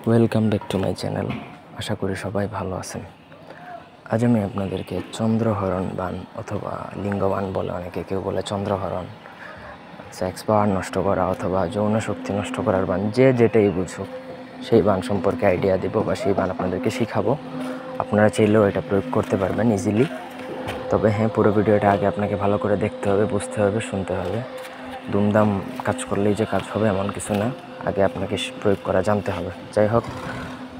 Welcome back to my channel. আশা করি সবাই ভালো আছেন। আজ আমি আপনাদেরকে চন্দ্রহরণ বান অথবা লিঙ্গবান বলে অনেকে, কেউ বলে চন্দ্রহরণ, সেক্স পাওয়ার নষ্ট করা অথবা যৌন শক্তি নষ্ট করার বান, যে যেটাই বুঝুক সেই বান সম্পর্কে আইডিয়া দেবো বা সেই বান আপনাদেরকে শিখাবো। আপনারা চাইলেও এটা প্রয়োগ করতে পারবেন ইজিলি। তবে হ্যাঁ, পুরো ভিডিওটা আগে আপনাকে ভালো করে দেখতে হবে, বুঝতে হবে, শুনতে হবে। দুমদাম কাজ করলেই যে কাজ হবে এমন কিছু না, আগে আপনাকে প্রয়োগ করা জানতে হবে। যাই হোক,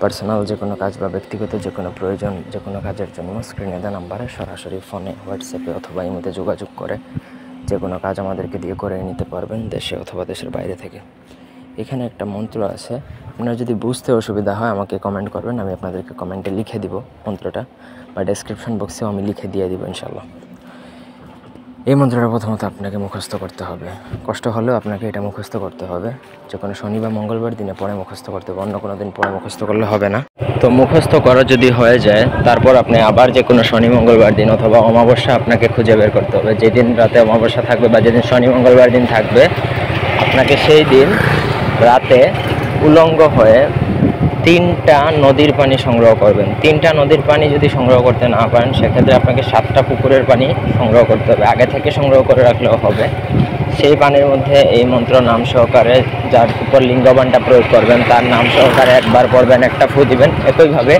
পার্সোনাল যে কোনো কাজ বা ব্যক্তিগত যে কোনো প্রয়োজন, যে কোনো কাজের জন্য স্ক্রিনে দেওয়া নাম্বারে সরাসরি ফোনে, হোয়াটসঅ্যাপে অথবা ইমোতে যোগাযোগ করে যে কোনো কাজ আমাদেরকে দিয়ে করে নিতে পারবেন, দেশে অথবা দেশের বাইরে থেকে। এখানে একটা মন্ত্র আছে, আপনার যদি বুঝতে অসুবিধা হয় আমাকে কমেন্ট করবেন, আমি আপনাদেরকে কমেন্টে লিখে দিব মন্ত্রটা, বা ডেসক্রিপশন বক্সেও আমি লিখে দিয়ে দিব ইনশাল্লাহ। এই মন্ত্রটা প্রথমত আপনাকে মুখস্থ করতে হবে, কষ্ট হলেও আপনাকে এটা মুখস্থ করতে হবে। যে কোনো শনি বা মঙ্গলবার দিনে পরে মুখস্থ করতে হবে, অন্য কোনো দিন পরে মুখস্থ করলে হবে না। তো মুখস্থ করা যদি হয়ে যায়, তারপর আপনি আবার যে কোনো শনি মঙ্গলবার দিন অথবা অমাবস্যা আপনাকে খুঁজে বের করতে হবে। যেদিন রাতে অমাবস্যা থাকবে বা যেদিন শনি মঙ্গলবার দিন থাকবে, আপনাকে সেই দিন রাতে উলঙ্গ হয়ে 3টা নদীর পানি সংগ্রহ করবেন। 3টা নদীর পানি যদি সংগ্রহ করতে না পারেন, সেক্ষেত্রে আপনাকে 7টা পুকুরের পানি সংগ্রহ করতে হবে। আগে থেকে সংগ্রহ করে রাখলেও হবে। সেই পানির মধ্যে এই মন্ত্র নাম সহকারে, যার উপর লিঙ্গবানটা প্রয়োগ করবেন তার নাম সহকারে একবার পড়বেন, একটা ফু দিবেন। একইভাবে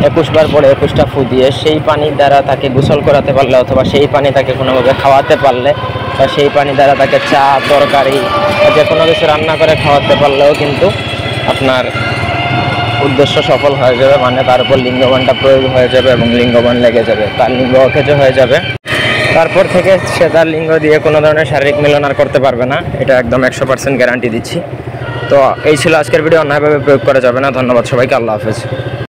21 বার পরে 21টা ফু দিয়ে সেই পানির দ্বারা তাকে গোসল করাতে পারলে অথবা সেই পানি তাকে কোনোভাবে খাওয়াতে পারলে বা সেই পানি দ্বারা তাকে চা, তরকারি বা যে কোনো কিছু রান্না করে খাওয়াতে পারলেও কিন্তু আপনার উদ্দেশ্য সফল হয়ে যাবে। মানে তার উপর লিঙ্গবানটা প্রয়োগ হয়ে যাবে এবং লিঙ্গবান লেগে যাবে, তার লিঙ্গ অকেজো হয়ে যাবে। তারপর থেকে সে তার লিঙ্গ দিয়ে কোনো ধরনের শারীরিক মিলন আর করতে পারবে না, এটা একদম 100% গ্যারান্টি দিচ্ছি। তো এই ছিল আজকের ভিডিও, অন্যায়ভাবে প্রয়োগ করা যাবে না। ধন্যবাদ সবাইকে, আল্লাহ হাফেজ।